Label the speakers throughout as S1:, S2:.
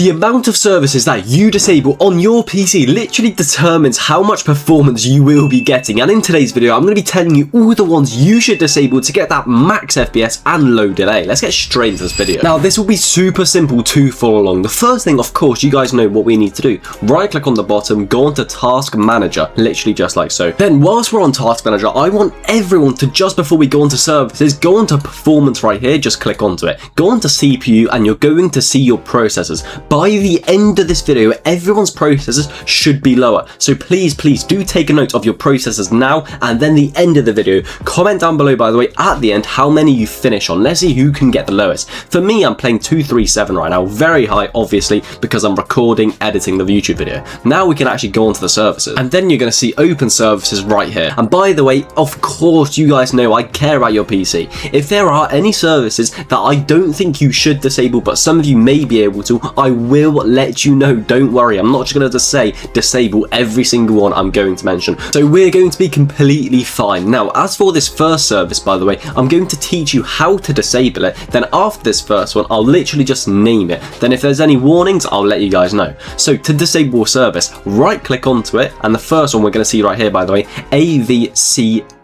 S1: The amount of services that you disable on your PC literally determines how much performance you will be getting, and in today's video I'm going to be telling you all the ones you should disable to get that max FPS and low delay. Let's get straight into this video. Now this will be super simple to follow along. The first thing, of course, you guys know what we need to do. Right click on the bottom, go onto Task Manager, literally just like so. Then whilst we're on Task Manager, I want everyone to, just before we go onto services, go onto Performance right here, just click onto it. Go onto CPU and you're going to see your processors. By the end of this video, everyone's processors should be lower. So please do take a note of your processors now, and then the end of the video. Comment down below, by the way, at the end, how many you finish on. Let's see who can get the lowest. For me, I'm playing 237 right now. Very high, obviously, because I'm recording, editing the YouTube video. Now we can actually go onto the services. And then you're going to see open services right here. And by the way, of course, you guys know I care about your PC. If there are any services that I don't think you should disable, but some of you may be able to, I will let you know. Don't worry, I'm not just going to say disable every single one I'm going to mention. So we're going to be completely fine. Now, as for this first service, by the way, I'm going to teach you how to disable it. Then after this first one, I'll literally just name it. Then if there's any warnings, I'll let you guys know. So to disable a service, right click onto it, and the first one we're going to see right here, by the way, AVCTP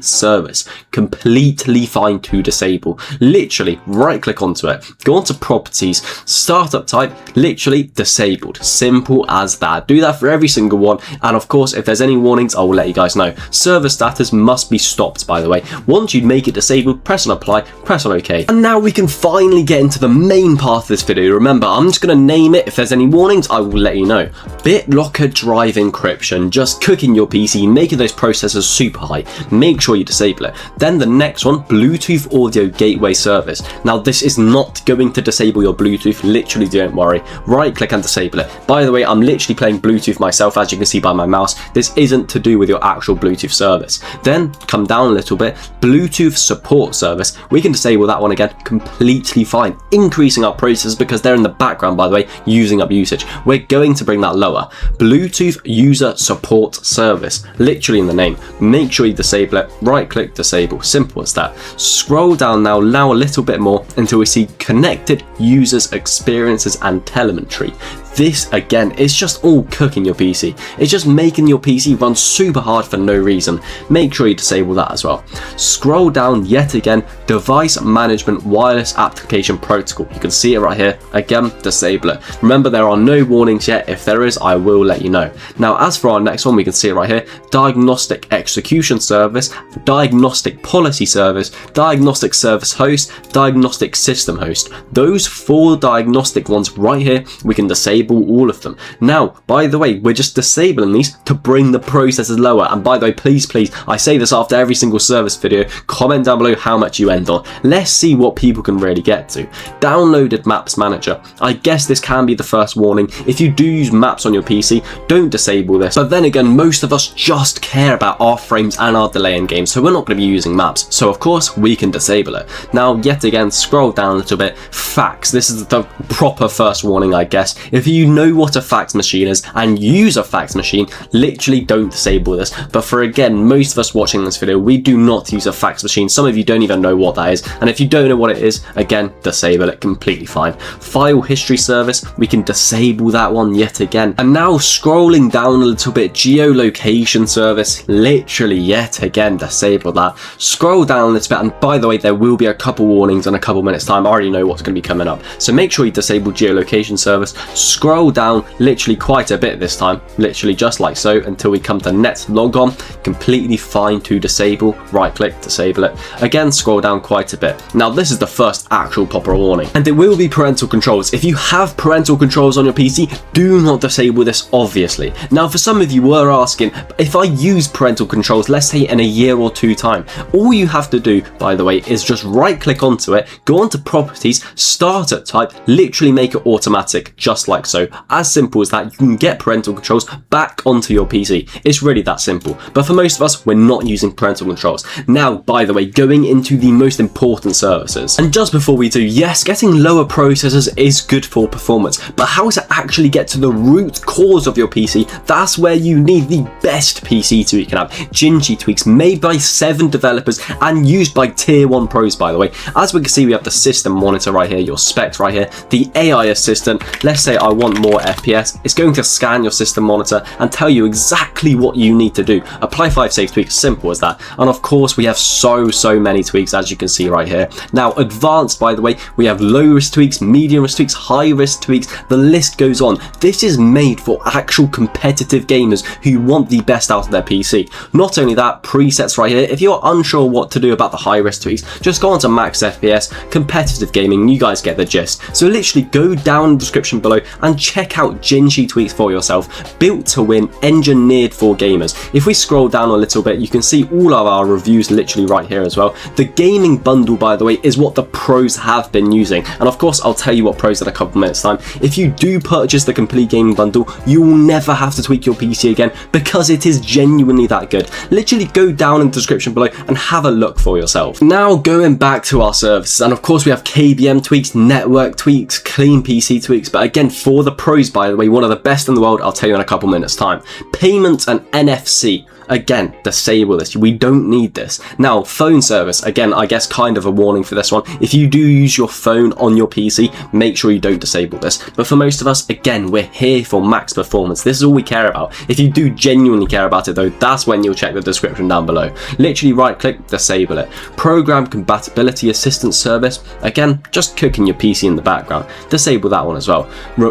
S1: service, completely fine to disable. Literally right click onto it, go onto properties, startup type, literally disabled. Simple as that. Do that for every single one, and of course if there's any warnings I will let you guys know. Server status must be stopped, by the way. Once you make it disabled, press on apply, press on OK. And now we can finally get into the main part of this video. Remember, I'm just going to name it. If there's any warnings I will let you know. BitLocker drive encryption, just cooking your PC, making those processors super high. Make sure you disable it. Then the next one, Bluetooth audio gateway service. Now this is not going to disable your Bluetooth, literally don't worry. Right click and disable it. By the way, I'm literally playing Bluetooth myself, as you can see by my mouse. This isn't to do with your actual Bluetooth service. Then come down a little bit, Bluetooth support service. We can disable that one again, completely fine. Increasing our processors because they're in the background, by the way, using up usage. We're going to bring that lower. Bluetooth user support service, literally in the name. Make sure you disable it. Right click, disable. Simple as that. Scroll down now a little bit more until we see connected users experiences and telemetry. This again is just all cooking your PC. It's just making your PC run super hard for no reason. Make sure you disable that as well. Scroll down yet again, device management wireless application protocol. You can see it right here. Again, disable it. Remember, there are no warnings yet. If there is, I will let you know. Now, as for our next one, we can see it right here. Diagnostic execution service, diagnostic policy service, diagnostic service host, diagnostic system host. Those four diagnostic ones right here, we can disable all of them. Now, by the way, we're just disabling these to bring the processors lower. And by the way, please, I say this after every single service video, comment down below how much you end on. Let's see what people can really get to. Downloaded maps manager. I guess this can be the first warning. If you do use maps on your PC, don't disable this. But then again, most of us just care about our frames and our delay in games, so we're not going to be using maps. So of course, we can disable it. Now, yet again, scroll down a little bit. Fax. This is the proper first warning, I guess. If you know what a fax machine is and use a fax machine, literally don't disable this. But for again, most of us watching this video, we do not use a fax machine. Some of you don't even know what that is, and if you don't know what it is, again, disable it, completely fine. File history service, we can disable that one yet again. And now scrolling down a little bit, geolocation service, literally yet again, disable that. Scroll down a little bit, and by the way, there will be a couple warnings in a couple minutes time. I already know what's going to be coming up, so make sure you disable geolocation service. Scroll down literally quite a bit this time, literally just like so, until we come to net logon. Completely fine to disable. Right click, disable it. Again, scroll down quite a bit. Now this is the first actual proper warning, and it will be parental controls. If you have parental controls on your PC, do not disable this, obviously. Now for some of you were asking, if I use parental controls, let's say in a year or two time, all you have to do, by the way, is just right click onto it, go onto properties, startup type, literally make it automatic, just like so. so, as simple as that, you can get parental controls back onto your PC. It's really that simple. But for most of us, we're not using parental controls. Now, by the way, going into the most important services. And just before we do, yes, getting lower processors is good for performance, but how to actually get to the root cause of your PC, that's where you need the best PC tweak you can have. Gingy tweaks made by 7 developers and used by tier 1 pros, by the way. As we can see, we have the system monitor right here, your specs right here, the AI assistant. Let's say I want more FPS. It's going to scan your system monitor and tell you exactly what you need to do. Apply 5 safe tweaks, simple as that. And of course, we have so many tweaks, as you can see right here. Now, advanced, by the way, we have low risk tweaks, medium risk tweaks, high risk tweaks, the list goes on. This is made for actual competitive gamers who want the best out of their PC. Not only that, presets right here. If you're unsure what to do about the high risk tweaks, just go on to max FPS, competitive gaming, you guys get the gist. So literally go down in the description below and check out Gingy tweaks for yourself. Built to win, engineered for gamers. If we scroll down a little bit, you can see all of our reviews literally right here as well. The gaming bundle, by the way, is what the pros have been using. And of course, I'll tell you what pros in a couple minutes time. If you do purchase the complete gaming bundle, you will never have to tweak your PC again because it is genuinely that good. Literally go down in the description below and have a look for yourself. Now going back to our services, and of course we have KBM tweaks, network tweaks, clean PC tweaks, but again for the pros, by the way, one of the best in the world, I'll tell you in a couple minutes time. Payments and NFC. Again, disable this. We don't need this. Now, phone service. Again, I guess kind of a warning for this one. If you do use your phone on your PC, make sure you don't disable this. But for most of us, again, we're here for max performance. This is all we care about. If you do genuinely care about it though, that's when you'll check the description down below. Literally right click, disable it. Program compatibility assistance service. Again, just cooking your PC in the background. Disable that one as well.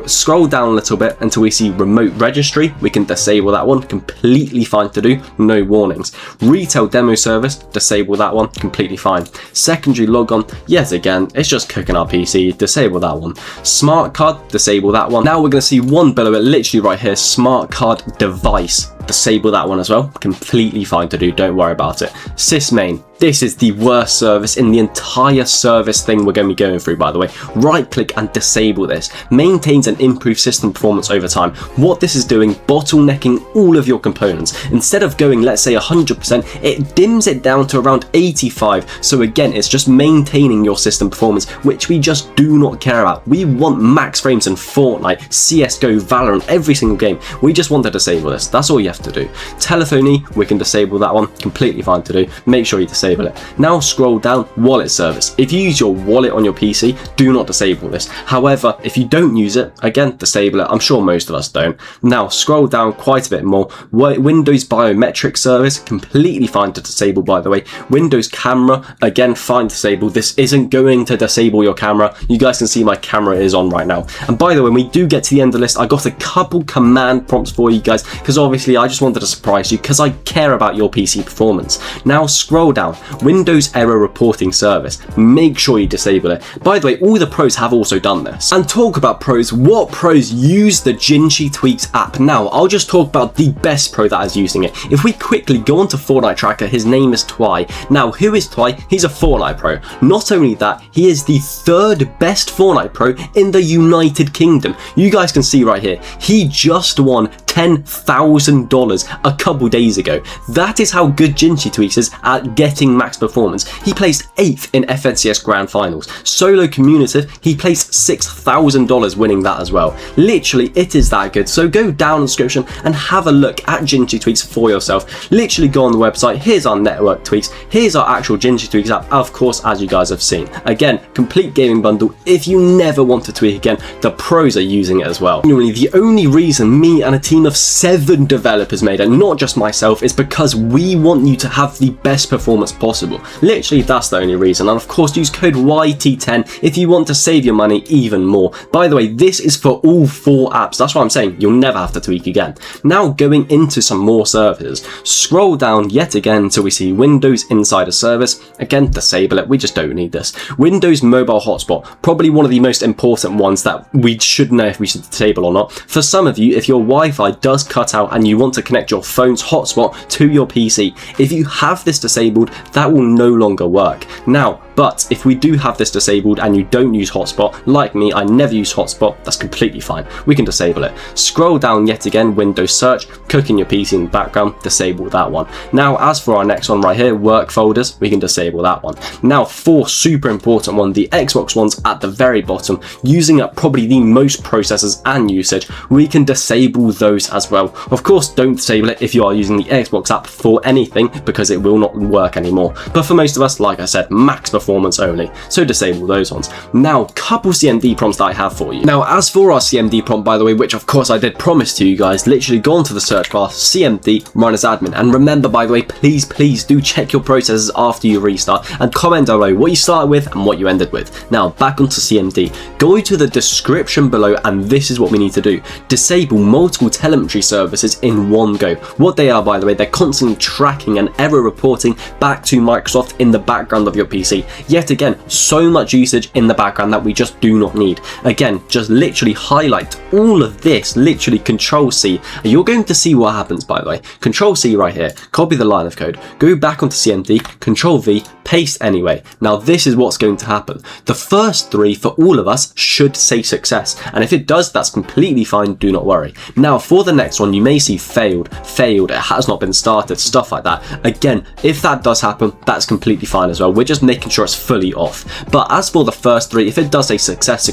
S1: Scroll down a little bit until we see remote registry. We can disable that one. Completely fine to do. No warnings. Retail demo service, disable that one, completely fine. Secondary logon, yet again, it's just cooking our PC, disable that one. Smart card, disable that one. Now we're going to see one below it, literally right here, smart card device. Disable that one as well, completely fine to do, don't worry about it. SysMain, this is the worst service in the entire service thing we're going to be going through, by the way. Right click and disable this. Maintains and improves system performance over time. What this is doing, bottlenecking all of your components. Instead of going, let's say 100%, it dims it down to around 85. So again, it's just maintaining your system performance, which we just do not care about. We want max frames in Fortnite, CSGO, Valorant, every single game. We just want to disable this. That's all you have to do. Telephony, we can disable that one, completely fine to do. Make sure you disable it. Now scroll down, wallet service. If you use your wallet on your PC, do not disable this. However, if you don't use it, again, disable it. I'm sure most of us don't. Now scroll down quite a bit more. Windows biometric service, completely fine to disable, by the way. Windows camera, again, fine to disable. This isn't going to disable your camera. You guys can see my camera is on right now. And by the way, when we do get to the end of the list, I got a couple command prompts for you guys, because obviously I just wanted to surprise you because I care about your PC performance. Now scroll down, Windows error reporting service. Make sure you disable it. By the way, all the pros have also done this. And talk about pros, what pros use the Gingy Tweaks app? Now, I'll just talk about the best pro that is using it. If we quickly go onto Fortnite Tracker, his name is Twy. Now, who is Twy? He's a Fortnite pro. Not only that, he is the 3rd best Fortnite pro in the United Kingdom. You guys can see right here, he just won $10,000 a couple days ago. That is how good Gingy Tweaks is at getting max performance. He placed 8th in FNCS Grand Finals. Solo Commutative, he placed $6,000 winning that as well. Literally, it is that good. So go down in the description and have a look at Gingy Tweaks for yourself. Literally go on the website. Here's our network tweaks. Here's our actual Gingy Tweaks app, of course, as you guys have seen. Again, complete gaming bundle. If you never want to tweak again, the pros are using it as well. Genuinely, the only reason me and a team of 7 developers made it, not just myself, is because we want you to have the best performance possible. Literally, that's the only reason. And of course, use code YT10 if you want to save your money even more. By the way, this is for all 4 apps. That's what I'm saying. You'll never have to tweak again. Now going into some more services. Scroll down yet again until we see Windows Insider Service. Again, disable it. We just don't need this. Windows Mobile Hotspot. Probably one of the most important ones that we should know if we should disable or not. For some of you, if your Wi-Fi does cut out and you want to connect your phone's hotspot to your PC, if you have this disabled, that will no longer work. Now, But if we do have this disabled and you don't use hotspot, like me, I never use hotspot, that's completely fine. We can disable it. Scroll down yet again, Windows search, click in your PC in the background, disable that one. Now, as for our next one right here, work folders, we can disable that one. Now, for super important one, the Xbox ones at the very bottom, using up probably the most processors and usage, we can disable those as well. Of course, don't disable it if you are using the Xbox app for anything, because it will not work anymore. But for most of us, like I said, max performance only, so disable those ones. Now, couple CMD prompts that I have for you. Now, as for our CMD prompt, by the way, which of course I did promise to you guys, literally go onto the search bar, CMD, run as admin. And remember, by the way, please do check your processes after you restart and comment down below what you started with and what you ended with. Now, back onto CMD, go to the description below, and this is what we need to do. Disable multiple telemetry services in one go. What they are, by the way, they're constantly tracking and error reporting back to Microsoft in the background of your PC. Yet again, so much usage in the background that we just do not need. Again, just literally highlight all of this, literally Control C, and you're going to see what happens, by the way. Control C right here, copy the line of code, go back onto CMD, Control V, paste anyway. Now this is what's going to happen. The first three for all of us should say success, and if it does, that's completely fine, do not worry. Now for the next one, you may see failed, it has not been started, stuff like that. Again, if that does happen, that's completely fine as well. We're just making sure it's fully off. But as for the first three, if it does say success,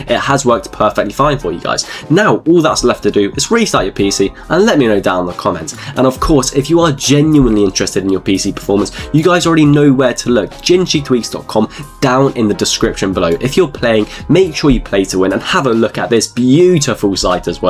S1: it has worked perfectly fine for you guys. Now all that's left to do is restart your PC and let me know down in the comments. And of course, if you are genuinely interested in your PC performance, you guys already know where to look. GinChiTweaks.com down in the description below. If you're playing, make sure you play to win and have a look at this beautiful site as well.